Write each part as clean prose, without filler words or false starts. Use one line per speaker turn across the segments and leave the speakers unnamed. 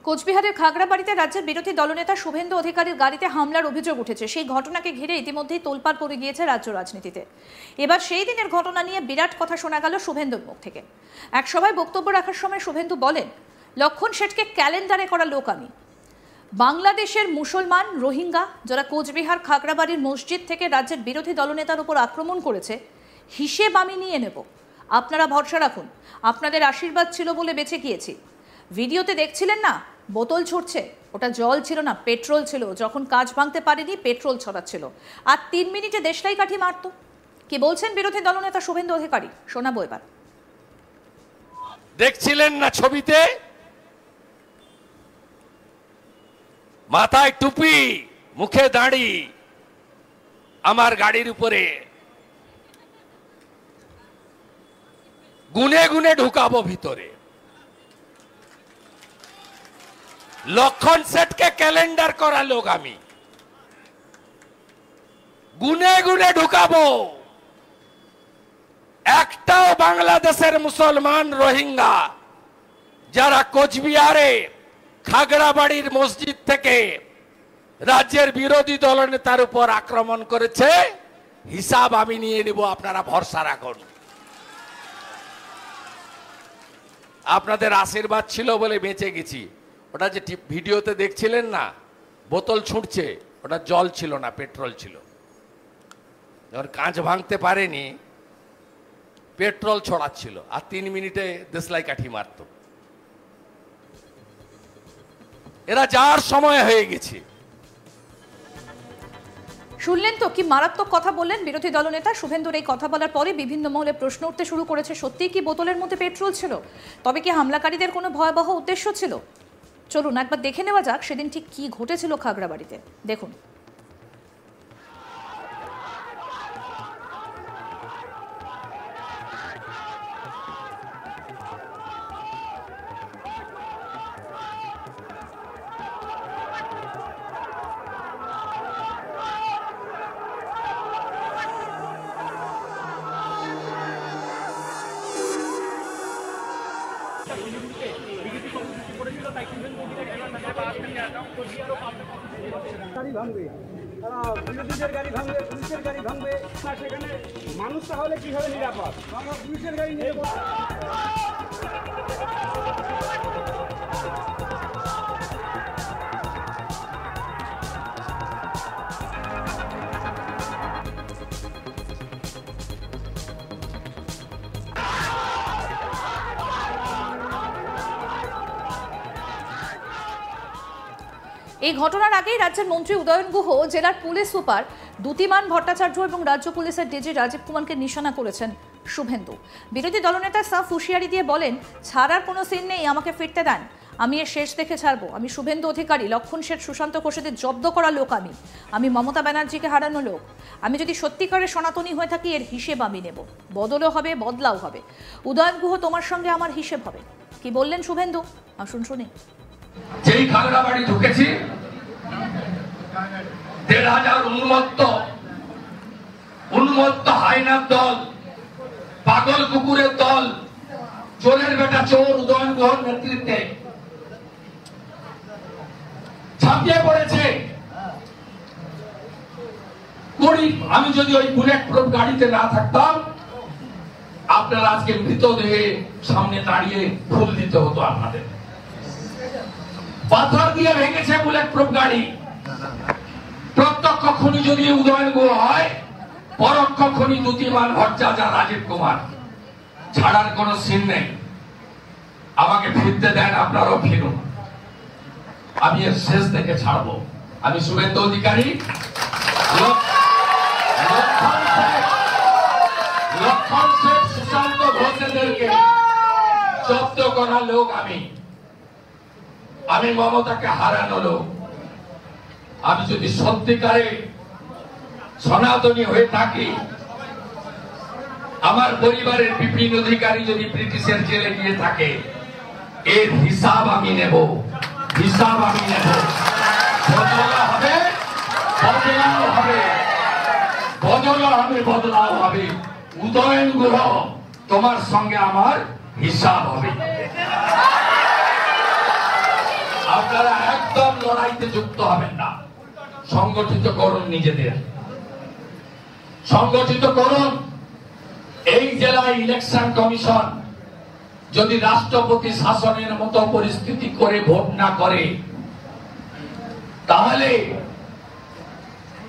কোচবিহারের খাগড়াবাড়িতে রাজ্যের বিরোধী দলনেতা শুভেন্দু অধিকারীর গাড়িতে হামলার অভিযোগ উঠেছে। সেই ঘটনাকে ঘিরে ইতিমধ্যেই তোলপাড় পড়ে গিয়েছে রাজ্য রাজনীতিতে। এবার সেই দিনের ঘটনা নিয়ে বিরাট কথা শোনা গেল শুভেন্দুর মুখ থেকে। এক সভায় বক্তব্য রাখার সময় শুভেন্দু বলেন, লক্ষণ শেঠকে ক্যালেন্ডারে করা লোক আমি। বাংলাদেশের মুসলমান রোহিঙ্গা যারা কোচবিহার খাগড়াবাড়ির মসজিদ থেকে রাজ্যের বিরোধী দলনেতার উপর আক্রমণ করেছে, হিসেব আমি নিয়ে নেব। আপনারা ভরসা রাখুন, আপনাদের আশীর্বাদ ছিল বলে বেঁচে গিয়েছি। ভিডিওতে দেখছিলেন না, বোতল ছুটছে, ওটা জল ছিল না, পেট্রোল ছিল। যখন কাজ ভাঙতে পারেনি পেট্রোল ছড়াচ্ছিল, আর 3 মিনিটে দেশলাই কাঠি মারত। কি বলছেন বিরোধী দলনেতা শুভেন্দু অধিকারী, শোনাবো এবার।
দেখছিলেন না ছবিতে, মাথায় টুপি, মুখে দাড়ি, আমার গাড়ির উপরে গুনে গুনে ঢুকাবো ভিতরে। লক্ষণ শেঠকে ক্যালেন্ডার করা লোক আমি, গুনে গুনে ঢুকাবো। একটাও বাংলাদেশের মুসলমান রোহিঙ্গা যারা কোচবিহারে খাগড়াবাড়ির মসজিদ থেকে রাজ্যের বিরোধী দলনেতার উপর আক্রমণ করেছে, হিসাব আমি নিয়ে নিব, আপনারা ভরসা রাখুন। আপনাদের আশীর্বাদ ছিল বলে বেঁচে গেছি। ওটা যে ভিডিওতে দেখছিলেন না, বোতল ছুটছে, ওটা জল ছিল না, পেট্রোল ছিল। যখন কাঁচ ভাঙতে পারেনি পেট্রোল ছড়াচ্ছিল, আর 3 মিনিটে দেশলাই কাঠি মারত। এরা যার সময় হয়ে গেছে।
শুনলেন তো কি মারাত্মক কথা বললেন বিরোধী দলনেতা। শুভেন্দুর এই কথা বলার পরে বিভিন্ন মহলে প্রশ্ন উঠতে শুরু করেছে, সত্যিই কি বোতলের মধ্যে পেট্রোল ছিল? তবে কি হামলাকারীদের কোনো ভয়াবহ উদ্দেশ্য ছিল? চলুন একবার দেখে নেওয়া যাক সেদিন ঠিক কি ঘটেছিল খাগড়াবাড়িতে। দেখুন।
গাড়ি ভাঙবে, বিরোধীদের গাড়ি ভাঙবে, পুলিশের গাড়ি ভাঙবে, না সেখানে মানুষ তাহলে কীভাবে নিরাপদ? আমরা পুলিশের গাড়ি নিয়ে
এই ঘটনার আগেই রাজ্যের মন্ত্রী উদয়ন গুহ, জেলার পুলিশ সুপার দ্যুতিমান ভট্টাচার্য এবং রাজ্য পুলিশের ডিজি রাজীব কুমারকে নিশানা করেছেন শুভেন্দু। বিরোধী দলনেতা সাফ হুঁশিয়ারি দিয়ে বলেন, ছাড়ার কোনো সিন নেই, আমাকে ফিরতে দেন, আমি এর শেষ দেখে ছাড়বো। আমি শুভেন্দু অধিকারী, লক্ষণ শেঠ, সুশান্ত ঘোষেদের জব্দ করা লোক আমি মমতা ব্যানার্জিকে হারানো লোক। আমি যদি সত্যিকারের সনাতনী হয়ে থাকি, এর হিসেব আমি নেব। বদলও হবে, বদলাও হবে। উদয়ন গুহ, তোমার সঙ্গে আমার হিসেব হবে। কি বললেন শুভেন্দু, আসুন শুনি।
যেই খাগড়াবাড়ি ঢুকেছি, 1,500 উন্মত্ত হাইনার দল, পাগল কুকুরের দল, চোরের বেটা চোর উদয়ন গুহর নেতৃত্বে ছাপিয়ে পড়েছে। আমি যদি ওই বুলেট প্রুফ গাড়িতে না থাকতাম, আপনারা আজকে মৃতদেহে সামনে দাঁড়িয়ে ফুল দিতে হতো আপনাদের। পাথর দিয়ে ভেঙেছে বুলেট প্রুফ গাড়ি। প্রত্যক্ষ খুনি যদি উদয়ন গুহ হয়, পরোক্ষ খুনি দ্যুতিমান ভট্টাচার্য, রাজীব কুমার। ছাড়ার কোন সিন নেই। আমাকে ফিরতে দেন, আপনারাও ফিরুন। আমি এর শেষ থেকে ছাড়বো। আমি শুভেন্দু অধিকারী, লক্ষণ শেঠ, সুশান্ত ঘোষেদেরকে জব্দ করা লোক আমি মমতাকে হারানো লোক। আমি যদি সত্যিকারে সনাতনী হয়ে থাকি, আমার পরিবারের বিপিন অধিকারী যদি ব্রিটিশের জেলে গিয়ে থাকে, এর হিসাব আমি নেব, হিসাব আমি নেব। বদলা হবে, বদলাও হবে, বদলা হবে, বদলাও হবে। উদয়ন গুহ, তোমার সঙ্গে আমার হিসাব হবে। আপনারা একদম লড়াইতে যুক্ত হবেন না। সংগঠিত করুন, নিজেদের সংগঠিত করুন। এই জেলায় ইলেকশন কমিশন যদি রাষ্ট্রপতি শাসনের মতো পরিস্থিতি করে ভোট না করে, তাহলে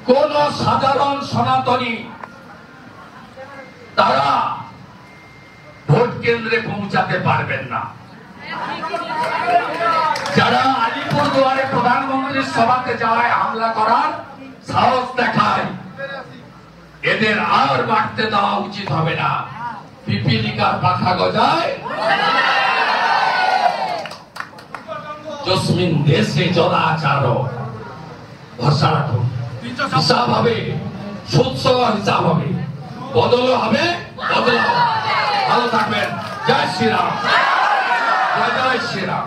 কোন সাধারণ সনাতনী তারা ভোট কেন্দ্রে পৌঁছাতে পারবেন না। যারা আলিপুরদুয়ারে প্রধানমন্ত্রীর সভাতে যাওয়ায় হামলা করার সাহস দেখায়, এদের আর বাড়তে দেওয়া উচিত হবে না। পিপিলিকার পাখা গজায়, জসমিন দেশে জলাচার। ভরসা রাখুন, হিসাব হবে, সুৎসহ হিসাব হবে, বদল হবে, বদল হবে। ভালো থাকবেন। জয় শ্রীরাম, জয় জয় শ্রীরাম।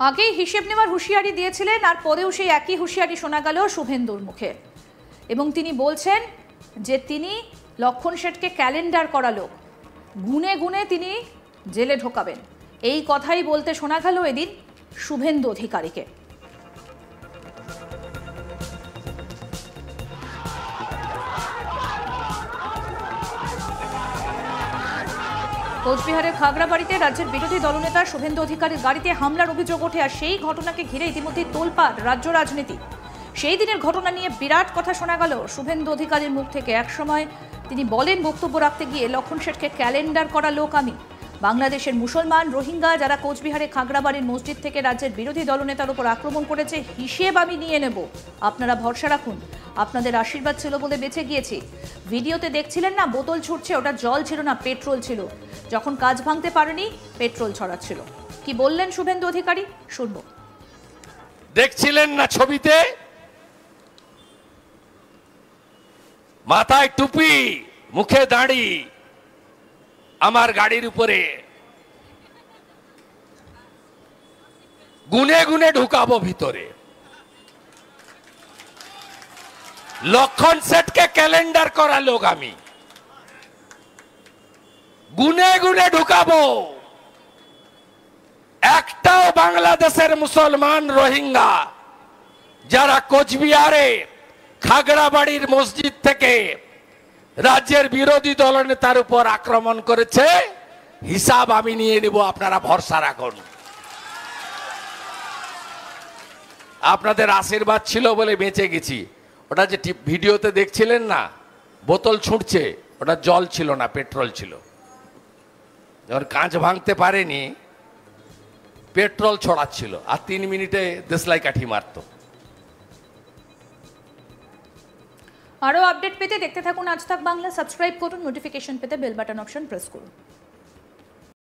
আগেই হিসেব নেওয়ার হুঁশিয়ারি দিয়েছিলেন, আর পরেও সেই একই হুঁশিয়ারি শোনা গেল শুভেন্দুর মুখে। এবং তিনি বলছেন যে তিনি লক্ষণ শেঠকে ক্যালেন্ডার করা লোক, গুনে গুনে তিনি জেলে ঢোকাবেন। এই কথাই বলতে শোনা গেল এদিন শুভেন্দু অধিকারীকে। কোচবিহারের খাগড়াবাড়িতে রাজ্যের বিরোধী দলনেতা শুভেন্দু অধিকারীর গাড়িতে হামলার অভিযোগ ওঠে, আর সেই ঘটনাকে ঘিরে ইতিমধ্যে তোলপাড় রাজ্য রাজনীতি। সেই দিনের ঘটনা নিয়ে বিরাট কথা শোনা গেল শুভেন্দু অধিকারীর মুখ থেকে। একসময় তিনি বলেন বক্তব্য রাখতে গিয়ে, লক্ষণ শেঠকে ক্যালেন্ডার করা লোক আমি। বাংলাদেশের মুসলমান রোহিঙ্গা যারা কোচবিহারে খাগড়াবাড়ির মসজিদ থেকে রাজ্যের বিরোধী দলনেতার উপর আক্রমণ করেছে, হিসেব আমি নিয়ে নেব, আপনারা ভরসা রাখুন। আপনাদের আশীর্বাদ ছিল বলে বেঁচে গিয়েছি। ভিডিওতে দেখছিলেন না, বোতল ছুটছে, ওটা জল ছিল না, পেট্রোল ছিল। যখন কাজ ভাঙতে পারেনি, পেট্রোল ছড়াচ্ছিল। কি বললেন শুভেন্দু অধিকারী, শুনব।
দেখছিলেন না ছবিতে, মাথায় টুপি, মুখে দাড়ি, আমার গাড়ির উপরে গুনে গুনে ঢুকাবো ভিতরে। লক্ষণ শেঠকে ক্যালেন্ডার করা লোক আমি, গুনে গুনে ঢুকাবো। একটাও বাংলাদেশের মুসলমান রোহিঙ্গা যারা কোচবিহারে খাগড়াবাড়ির মসজিদ থেকে রাজ্যের বিরোধী দলনেতার উপর আক্রমণ করেছে, হিসাব আমি নিয়ে নেব, আপনারা ভরসা রাখুন। আপনাদের আশীর্বাদ ছিল বলে বেঁচে গেছি। ওটা যে ভিডিওতে দেখছিলেন না, বোতল ছুটছে, ওটা জল ছিল না, পেট্রোল ছিল। যখন কাঁচ ভাঙতে পারেনি, পেট্রোল ছড়াচ্ছিল, আর 3 মিনিটে দেশলাই কাঠি মারত।
আরও আপডেট পেতে দেখতে থাকুন আজ তাক বাংলা। সাবস্ক্রাইব করুন, নোটিফিকেশন পেতে বেল বাটন অপশন প্রেস করুন।